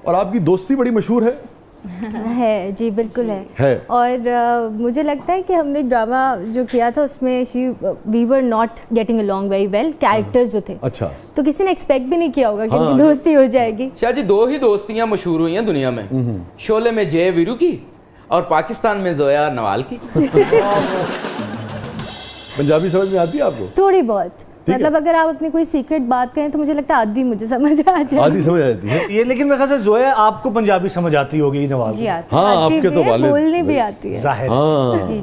और आपकी दोस्ती बड़ी मशहूर है। है जी, बिल्कुल है। और मुझे लगता है कि हमने ड्रामा जो किया था उसमें we were not getting along very well, characters जो थे। अच्छा, तो किसी ने एक्सपेक्ट भी नहीं किया होगा कि उनकी दोस्ती हो जाएगी। शाह जी, दो ही दोस्तियां मशहूर हुई हैं दुनिया में, शोले में जय वीरू की और पाकिस्तान में जोया नवाल की। पंजाबी समझ में आती है आपको? थोड़ी बहुत, मतलब अगर आप अपनी कोई सीक्रेट बात करें तो मुझे लगता है आधी मुझे समझ आ जाती है। आधी समझ आ जाती है ये, लेकिन मेरे ख्याल से जोया आपको पंजाबी समझ आती होगी नवाज? जी आती हाँ, आपके तो वालिद बोलनी भी आती है जाहिर।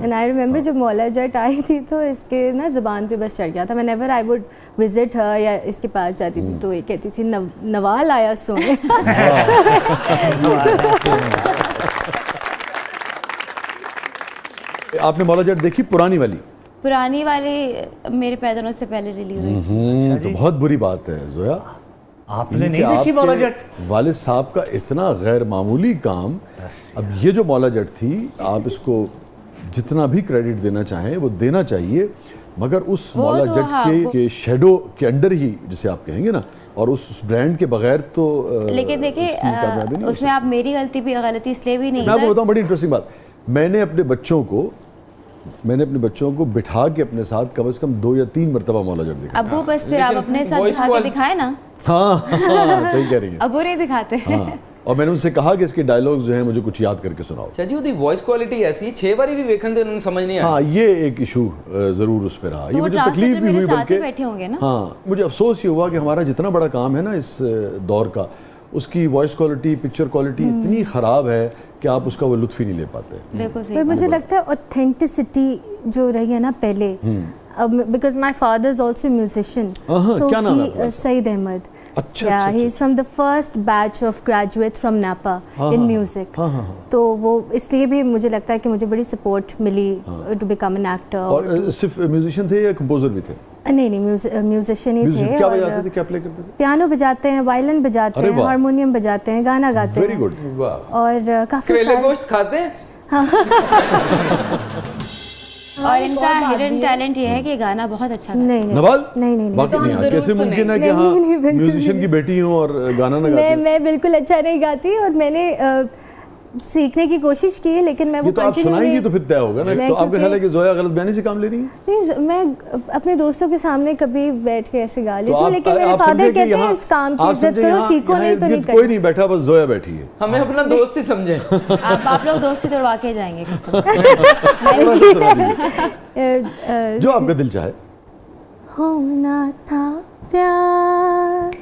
एंड आई रिमेंबर जब मौला जट आई थी तो इसके ना ज़बान पे बस चढ़ गया था। Whenever I would visit her या इसके पास जाती थी तो ये कहती थी नवाल आया सोने। आपने मौला जट देखी पुरानी वाली? पुरानी वाली मेरे पैदा होने से पहले रिलीज हुई थी। तो बहुत बुरी बात है जोया, आपने नहीं देखी मौला जट? वालिद साहब का इतना गैर मामूली काम। अब ये जो मौला जट थी, आप इसको जितना भी क्रेडिट देना चाहें वो देना चाहिए, मगर उस मौला जट के शेडो के अंडर ही, जिसे आप कहेंगे ना, और उस ब्रांड के बगैर तो लेकिन देखिए उसमें आप मेरी गलती इसलिए भी नहीं। मैं आपको बताऊं बड़ी इंटरेस्टिंग बात, मैंने अपने बच्चों को बिठा के अपने साथ कम से कम 2 या 3 मरतबा मौला जट देखा। अब वो बस फिर आप अपने साथ दिखा के दिखाए ना। हाँ, सही कह रही है। अब वो नहीं दिखाते। हाँ, और मैंने उनसे कहा कि इसके डायलॉग्स जो हैं मुझे कुछ याद करके सुनाओ। शाह जी, उसकी वॉइस क्वालिटी ऐसी 6 बारी भी देखन तो उन्हें समझ नहीं आया। हाँ, ये एक इशू जरूर उस पे रहा। तो ये मुझे तकलीफ भी हुई, बल्कि बैठे होंगे ना। हाँ, मुझे अफसोस ये हुआ कि हमारा जितना बड़ा काम है ना इस दौर का, उसकी वॉइस क्वालिटी, पिक्चर क्वालिटी इतनी ख़राब है कि आप उसका वो लुत्फ़ ही नहीं ले पाते। पर मुझे लगता है ऑथेंटिसिटी जो रही है ना पहले, because my father is also musician, so he Saeed Ahmed, yeah, he is from the first batch of graduates from Napa in music. तो वो इसलिए भी मुझे लगता है कि मुझे बड़ी सपोर्ट मिली to become an actor. और सिर्फ म्यूजिशियन थे या कंपोजर भी थे? नहीं, म्यूजिशियन ही थे। क्या बजाते थे, क्या प्ले करते थे? पियानो बजाते हैं, वायलिन बजाते हैं, हारमोनियम बजाते हैं, गाना गाते हैं। Very good. और काफी करेले गोश्त खाते हैं। और इनका हिडन टैलेंट ये है कि गाना बहुत अच्छा गाते हैं। नवाल? नहीं बाकी नहीं, कैसे मुमकिन है कि हाँ म्यूजिशियन की बेटी हूँ और गाना ना गाती? मैं बिल्कुल अच्छा नहीं गाती और मैंने सीखने की कोशिश की है, लेकिन मैं वो तो आप सुनाएंगी तो फिर तय होगा ना। तो आपका ख्याल है कि जोया गलत बयानी से काम ले रही है? नहीं, मैं अपने दोस्तों के सामने कभी बैठ के ऐसे गा लेती हूँ, लेकिन मेरे फादर कहते हैं इस काम की इज्जत करो, सीखो नहीं तो नहीं करना। कोई नहीं बैठा, बस जोया बैठी है। हमें अपना दोस्त ही समझे। आप लोग दोस्ती तोड़वा के जाएंगे जो आपका दिल चाहे। होना था प्यार,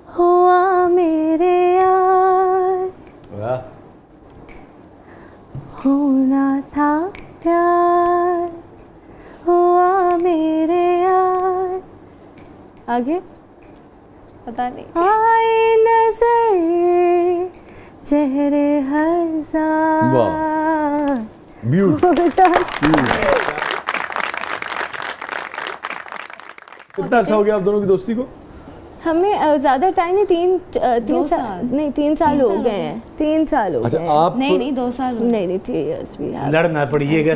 हुआ मेरे यार, होना था प्यार, हुआ मेरे यार। आगे पता नहीं। आए नजर चेहरे हजार, कितना अर्सा हो गया आप दोनों की दोस्ती को? हमें ज्यादा टाइम नहीं, 3 साल हो गए हैं। 3 साल हो गए। आप नहीं 2 साल नहीं 3 years भी यार। लड़ना पड़िएगा।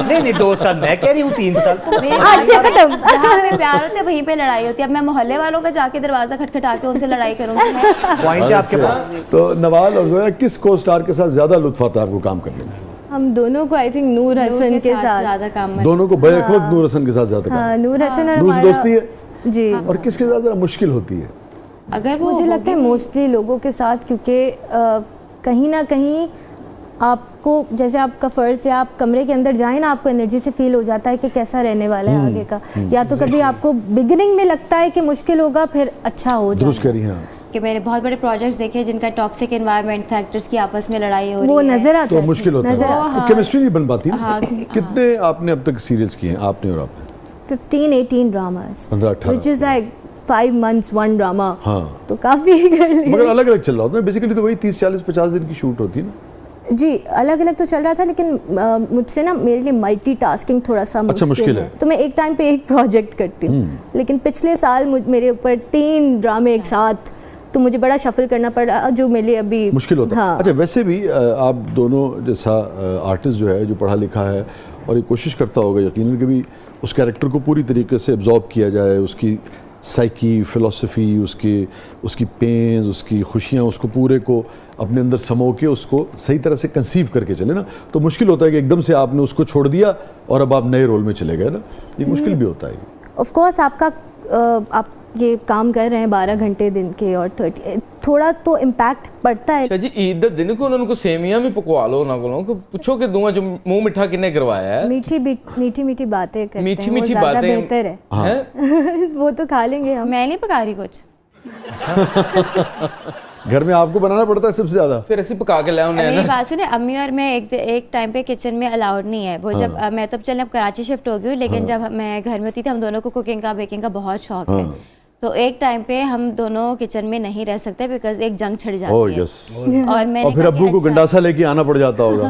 नहीं 2 साल मैं कह रही हूँ, 3 साल तो अच्छा खत्म। जहाँ पे प्यार होते वहीं पे लड़ाई होती है। अब मैं मोहल्ले वालों का जाके दरवाजा खटखटा के उनसे लड़ाई करूँगी? पॉइंट है आपके पास। तो नवाल और जोया किस को स्टार के साथ ज्यादा लुत्फ आता है आपको काम करने में? हम दोनों को आई थिंक नूर हसन के साथ ज्यादा काम। दोनों को बैक वक्त नूर हसन के साथ ज्यादा काम। नूर हसन और हमारा दोस्ती है जी। और किसके साथ ज़रा मुश्किल होती है? अगर वो मुझे लगता है मोस्टली लोगों के साथ, क्योंकि कहीं ना कहीं आपको, जैसे आपका फ़र्ज़ है, आप कमरे के अंदर जाएं ना, आपको एनर्जी से फील हो जाता है कि कैसा रहने वाला है आगे का। या तो कभी आपको बिगिनिंग में लगता है कि मुश्किल होगा, फिर अच्छा हो जाए। दुरुस्त कह रही हैं कि मैंने बहुत बड़े प्रोजेक्ट्स देखे जिनका टॉक्सिक एनवायरनमेंट था, एक्टर्स की आपस में लड़ाई हो रही है, वो नजर आता है, तो मुश्किल होता है, केमिस्ट्री नहीं बन पाती। कितने आपने अब तक सीरियल्स किए हैं, आपने और आपने? 15-18 dramas, 15-18, which is like 5 months 1 drama. हाँ, तो काफी कर लिया। मगर अलग अलग चल रहा होता है बेसिकली, तो वही 30-40-50 दिन की शूट होती है ना? जी, अलग अलग तो चल रहा था, लेकिन मुझसे ना मेरे लिए मल्टीटास्किंग थोड़ा सा मुश्किल है। तो मैं एक टाइम पे एक प्रोजेक्ट करती हूँ, लेकिन पिछले साल मेरे ऊपर 3 ड्रामे एक साथ, तो मुझे बड़ा शफल करना पड़ा, जो मेरे लिए अभी मुश्किल होता है। हाँ। अच्छा, वैसे भी आप दोनों जैसा आर्टिस्ट जो है, जो पढ़ा लिखा है और ये कोशिश करता होगा यकीनन कि भी उस कैरेक्टर को पूरी तरीके से एब्जॉर्ब किया जाए, उसकी साइकी, फिलॉसफी, उसकी पेन्स, उसकी खुशियाँ, उसको पूरे को अपने अंदर समो के उसको सही तरह से कंसीव करके चले ना, तो मुश्किल होता है कि एकदम से आपने उसको छोड़ दिया और अब आप नए रोल में चले गए ना, ये मुश्किल भी होता है। ऑफ कोर्स आपका आप ये काम कर रहे हैं 12 घंटे दिन के और 30, थोड़ा तो इम्पैक्ट पड़ता है। अच्छा जी, ईद दे दिन को उनको सेवियां भी पकवा लो ना को पूछो कि दुआ जो मुंह मिठा किन्ने करवाया है। मीठी मीठी बातें करते हैं, मीठी बातें बेहतर है, वो तो खा लेंगे हम। मैं नहीं पका रही कुछ। घर में आपको बनाना पड़ता है सबसे ज्यादा, फिर ऐसे पका के ले आने मेरी बात सुने, अम्मी और मैं एक टाइम पे किचन में अलाउड नहीं है वो। जब मैं तो चले अब कराची शिफ्ट हो गई हूँ, लेकिन जब मैं घर में होती थी हम दोनों को कुकिंग का बेकिंग का बहुत शौक है, तो एक टाइम पे हम दोनों किचन में नहीं रह सकते बिकॉज एक जंग छिड़ जाती है। और मैंने फिर अब्बू को गंडासा लेके आना पड़ जाता होगा।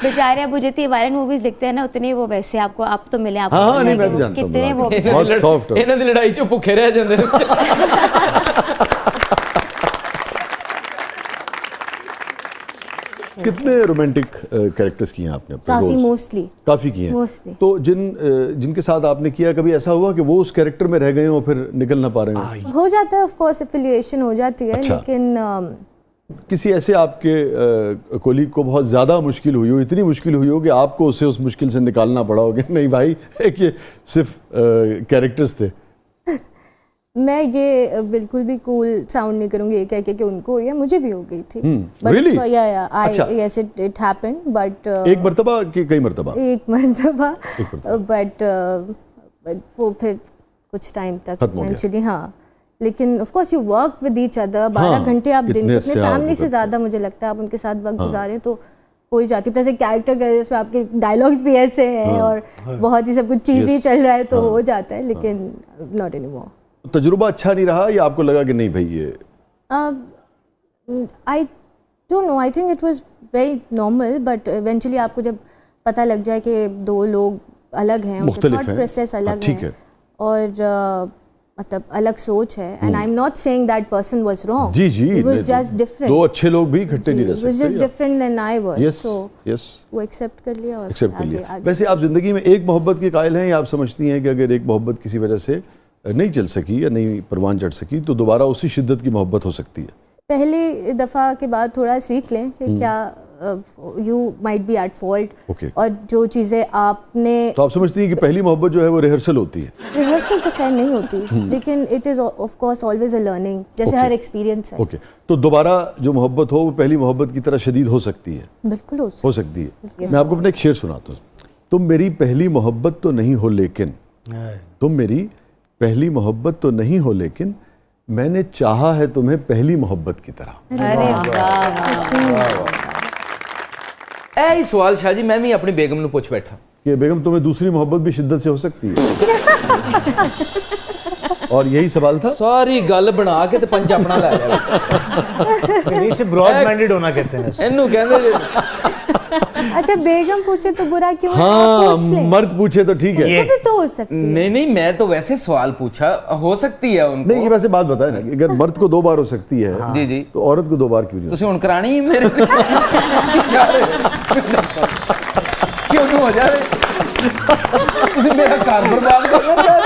बेचारे अबू जितनी वायलेंट मूवीज लिखते हैं ना, उतनी वो वैसे आपको आप तो मिले आपको। हाँ, नहीं, मैं भी जानता हूं, कितने वो बहुत सॉफ्ट है। इन्हां दी लड़ाई च भुखे रह जांदे। कितने रोमांटिक कैरेक्टर्स किए हैं आपने? काफी, मोस्टली काफी किए हैं मोस्टली। तो जिनके साथ आपने किया, कभी ऐसा हुआ कि वो उस कैरेक्टर में रह गए और फिर निकल ना पा रहे हैं? हो जाता है, ऑफ कोर्स एफिलिएशन हो जाती है। अच्छा। लेकिन किसी ऐसे आपके कोलीग को बहुत ज़्यादा मुश्किल हुई हो, इतनी मुश्किल हुई हो कि आपको उसे उस मुश्किल से निकालना पड़ा हो कि नहीं भाई एक ये सिर्फ कैरेक्टर्स थे? मैं ये बिल्कुल भी कूल साउंड नहीं करूंगी ये कह के कि उनको हुई है, मुझे भी हो गई थी। really? yes it happened, but एक मर्तबा कि कई मर्तबा? एक मर्तबा, बट वो फिर कुछ टाइम तक इवेंचुअली, हाँ। लेकिन of course you work with each other, 12 घंटे आप दिन में अपने फैमिली से ज़्यादा मुझे लगता है आप उनके साथ वक्त गुजारें तो हो ही जाती है। प्लस एक कैरेक्टर का जिसमें आपके डायलॉग्स भी ऐसे हैं और बहुत ही सब कुछ चीज़ी चल रहा है तो हो जाता है, लेकिन नॉट एनीमोर। तजुर्बा अच्छा नहीं रहा या आपको लगा कि नहीं भाई ये? I don't know, I think it was very normal, but eventually आपको जब पता लग जाए कि दो लोग अलग हैं, उनका थॉट प्रोसेस अलग है और मतलब अलग सोच है, and I am not saying that person was wrong. जी जी, इट वाज जस्ट डिफरेंट। दो अच्छे लोग भी इकट्ठे नहीं रह सकते, it was just different then I was, so yes वो एक्सेप्ट कर लिया और एक्सेप्ट कर लिया। वैसे आप जिंदगी में एक मोहब्बत के कायल हैं या आप समझती हैं कि अगर एक मोहब्बत किसी वजह से नहीं चल सकी या नहीं परवान चढ़ सकी तो दोबारा उसी शिद्दत की मोहब्बत हो सकती है? पहली दफ़ा के बाद थोड़ा सीख लें कि क्या you might be at fault, और जो चीज़ें आपने, तो आप समझती हैं कि पहली मोहब्बत जो है वो रिहर्सल होती है? रिहर्सल तो खैर नहीं होती, लेकिन it is of course always a learning, जैसे हर एक्सपीरियंस है। ओके, तो दोबारा जो मोहब्बत हो वो पहली मोहब्बत की तरह शदीद हो सकती है? बिल्कुल हो सकती है। मैं आपको अपना एक शेर सुनाता हूँ। तुम मेरी पहली मोहब्बत तो नहीं हो लेकिन, तुम मेरी पहली मोहब्बत तो नहीं हो लेकिन मैंने चाहा है तुम्हें पहली मोहब्बत की तरह। अरे वाह, ऐ सवाल शाह जी मैं भी अपनी बेगम ਨੂੰ ਪੁੱਛ बैठा कि बेगम तुम्हें दूसरी मोहब्बत भी शिद्दत से हो सकती है? और यही सवाल था। सारी गल बना के ते पंच अपना ले लिया। इसे ब्रॉड माइंडेड होना कहते हैं। इन्हों कहते अच्छा बेगम पूछे तो बुरा क्यों? हाँ, मर्द पूछे तो ठीक है, ये तो हो सकती है। नहीं नहीं, मैं तो वैसे सवाल पूछा, हो सकती है उनको। नहीं, ये वैसे बात बताए ना, अगर मर्द को 2 बार हो सकती है, हाँ। जी जी, तो औरत को 2 बार क्यों नहीं? तुसी हुन करानी है मेरे क्यों हो जा रहे? तुसी मेरा घर बर्बाद कर रहे हो।